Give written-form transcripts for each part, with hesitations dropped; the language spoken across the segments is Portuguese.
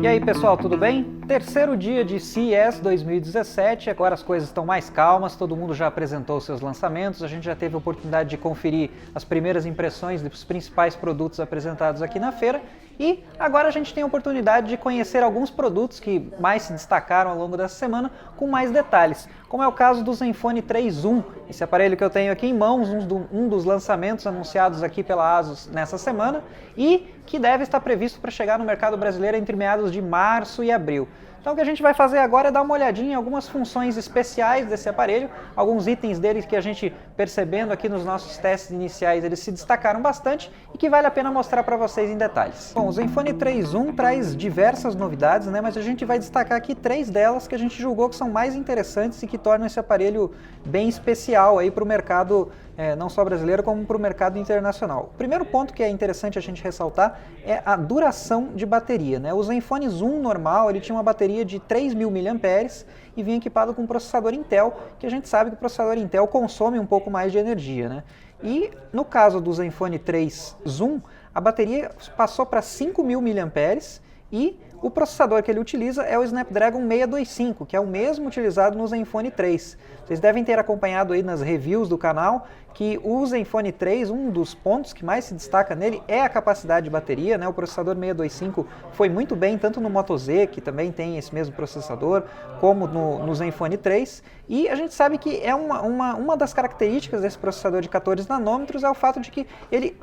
E aí pessoal, tudo bem? Terceiro dia de CES 2017, agora as coisas estão mais calmas, todo mundo já apresentou seus lançamentos, a gente já teve a oportunidade de conferir as primeiras impressões dos principais produtos apresentados aqui na feira e agora a gente tem a oportunidade de conhecer alguns produtos que mais se destacaram ao longo dessa semana com mais detalhes, como é o caso do Zenfone 3 Zoom, esse aparelho que eu tenho aqui em mãos, um dos lançamentos anunciados aqui pela ASUS nessa semana e que deve estar previsto para chegar no mercado brasileiro entre meados de março e abril. Então o que a gente vai fazer agora é dar uma olhadinha em algumas funções especiais desse aparelho, alguns itens dele que a gente, percebendo aqui nos nossos testes iniciais, eles se destacaram bastante e que vale a pena mostrar para vocês em detalhes. Bom, o Zenfone 3 Zoom traz diversas novidades, né, mas a gente vai destacar aqui 3 delas que a gente julgou que são mais interessantes e que tornam esse aparelho bem especial aí para o mercado não só brasileiro, como para o mercado internacional. O primeiro ponto que é interessante a gente ressaltar é a duração de bateria, né? O Zenfone Zoom normal, ele tinha uma bateria de 3.000 mAh e vinha equipado com um processador Intel, que a gente sabe que o processador Intel consome um pouco mais de energia, né? E no caso do Zenfone 3 Zoom, a bateria passou para 5.000 mAh e o processador que ele utiliza é o Snapdragon 625, que é o mesmo utilizado no Zenfone 3. Vocês devem ter acompanhado aí nas reviews do canal que o Zenfone 3, um dos pontos que mais se destaca nele é a capacidade de bateria, né? O processador 625 foi muito bem, tanto no Moto Z, que também tem esse mesmo processador, como no Zenfone 3. E a gente sabe que é uma das características desse processador de 14 nanômetros é o fato de que ele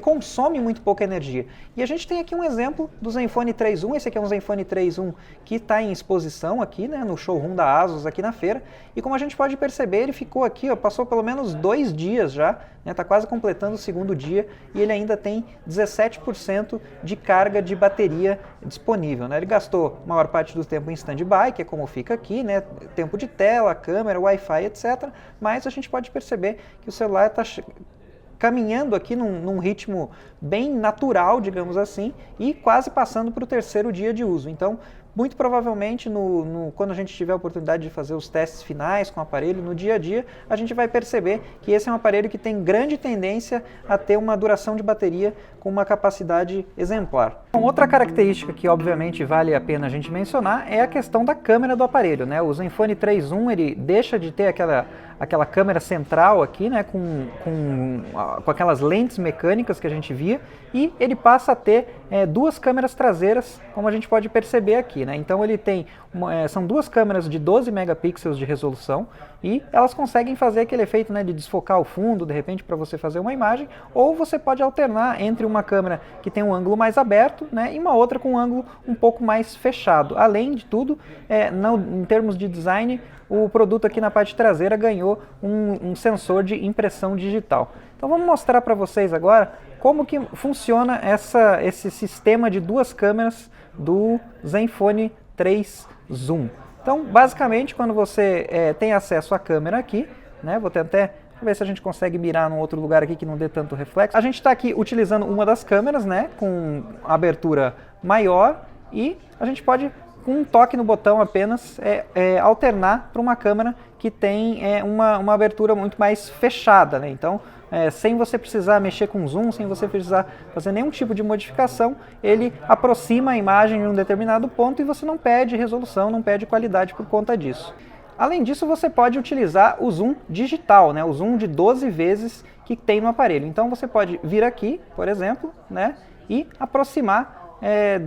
consome muito pouca energia. E a gente tem aqui um exemplo do Zenfone 3 Zoom, esse aqui é um Zenfone 3 Zoom que está em exposição aqui, né, no showroom da ASUS aqui na feira. E como a gente pode perceber, ele ficou aqui, ó, passou pelo menos 2 dias já, está quase completando o segundo dia e ele ainda tem 17% de carga de bateria disponível, né? Ele gastou a maior parte do tempo em stand-by, que é como fica aqui, né? Tempo de tela, câmera, Wi-Fi, etc. Mas a gente pode perceber que o celular está caminhando aqui num ritmo bem natural, digamos assim, e quase passando para o terceiro dia de uso. Então, muito provavelmente, quando a gente tiver a oportunidade de fazer os testes finais com o aparelho no dia a dia, a gente vai perceber que esse é um aparelho que tem grande tendência a ter uma duração de bateria com uma capacidade exemplar. Bom, outra característica que obviamente vale a pena a gente mencionar é a questão da câmera do aparelho, né? O Zenfone 3 Zoom ele deixa de ter aquela câmera central aqui, né, com aquelas lentes mecânicas que a gente via, e ele passa a ter duas câmeras traseiras, como a gente pode perceber aqui, né? Então ele tem são duas câmeras de 12 megapixels de resolução e elas conseguem fazer aquele efeito, né, de desfocar o fundo, de repente, para você fazer uma imagem, ou você pode alternar entre uma câmera que tem um ângulo mais aberto, né, e uma outra com um ângulo um pouco mais fechado. Além de tudo, em termos de design, o produto aqui na parte traseira ganhou um sensor de impressão digital. Então vamos mostrar para vocês agora como que funciona esse sistema de duas câmeras do Zenfone 3 Zoom. Então, basicamente, quando você tem acesso à câmera aqui, né, vou tentar ver se a gente consegue mirar num outro lugar aqui que não dê tanto reflexo. A gente está aqui utilizando uma das câmeras, né, com abertura maior, e a gente pode, com um toque no botão apenas, alternar para uma câmera que tem uma abertura muito mais fechada, né? Então, sem você precisar mexer com zoom, sem você precisar fazer nenhum tipo de modificação, ele aproxima a imagem em um determinado ponto e você não perde resolução, não perde qualidade por conta disso. Além disso, você pode utilizar o zoom digital, né? O zoom de 12 vezes que tem no aparelho. Então você pode vir aqui, por exemplo, né, e aproximar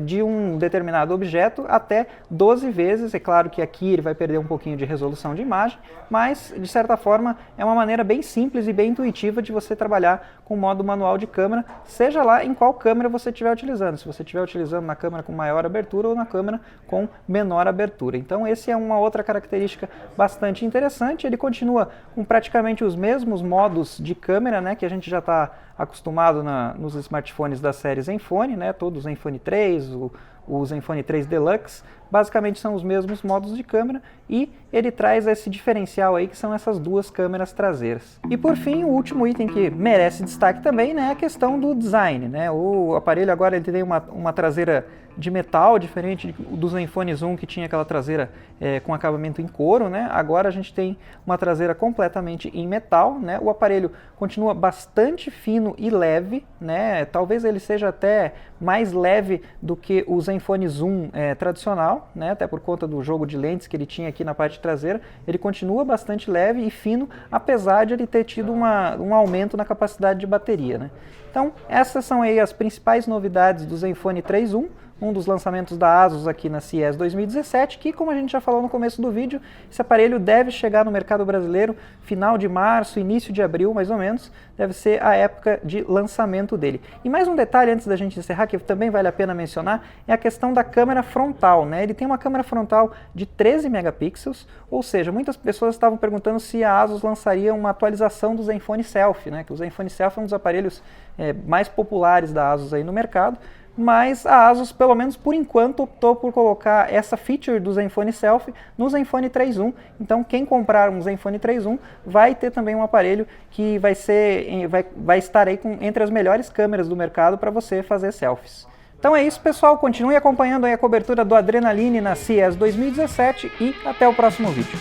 de um determinado objeto até 12 vezes. É claro que aqui ele vai perder um pouquinho de resolução de imagem, mas de certa forma é uma maneira bem simples e bem intuitiva de você trabalhar com o modo manual de câmera, seja lá em qual câmera você estiver utilizando, se você estiver utilizando na câmera com maior abertura ou na câmera com menor abertura. Então esse é uma outra característica bastante interessante. Ele continua com praticamente os mesmos modos de câmera, né, que a gente já está acostumado nos smartphones da série Zenfone, né, todos o Zenfone 3, o Zenfone 3 Deluxe, basicamente são os mesmos modos de câmera e ele traz esse diferencial aí que são essas duas câmeras traseiras. E por fim, o último item que merece destaque também, né, é a questão do design, né? O aparelho agora ele tem uma traseira de metal, diferente do Zenfone Zoom que tinha aquela traseira com acabamento em couro, né? Agora a gente tem uma traseira completamente em metal, né? O aparelho continua bastante fino e leve, né? Talvez ele seja até mais leve do que o Zenfone Zoom tradicional, né? Até por conta do jogo de lentes que ele tinha aqui na parte traseira. Ele continua bastante leve e fino, apesar de ele ter tido um aumento na capacidade de bateria, né? Então, essas são aí as principais novidades do Zenfone 3.1, um dos lançamentos da ASUS aqui na CES 2017, que, como a gente já falou no começo do vídeo, esse aparelho deve chegar no mercado brasileiro final de março, início de abril, mais ou menos, deve ser a época de lançamento dele. E mais um detalhe antes da gente encerrar, que também vale a pena mencionar, é a questão da câmera frontal, né? Ele tem uma câmera frontal de 13 megapixels, ou seja, muitas pessoas estavam perguntando se a ASUS lançaria uma atualização do Zenfone Selfie, né? Que o Zenfone Selfie é um dos aparelhos mais populares da ASUS aí no mercado, mas a ASUS, pelo menos por enquanto, optou por colocar essa feature do Zenfone Selfie no Zenfone 3.1. Então, quem comprar um Zenfone 3.1 vai ter também um aparelho que vai estar aí entre as melhores câmeras do mercado para você fazer selfies. Então é isso, pessoal. Continue acompanhando aí a cobertura do Adrenaline na CES 2017 e até o próximo vídeo.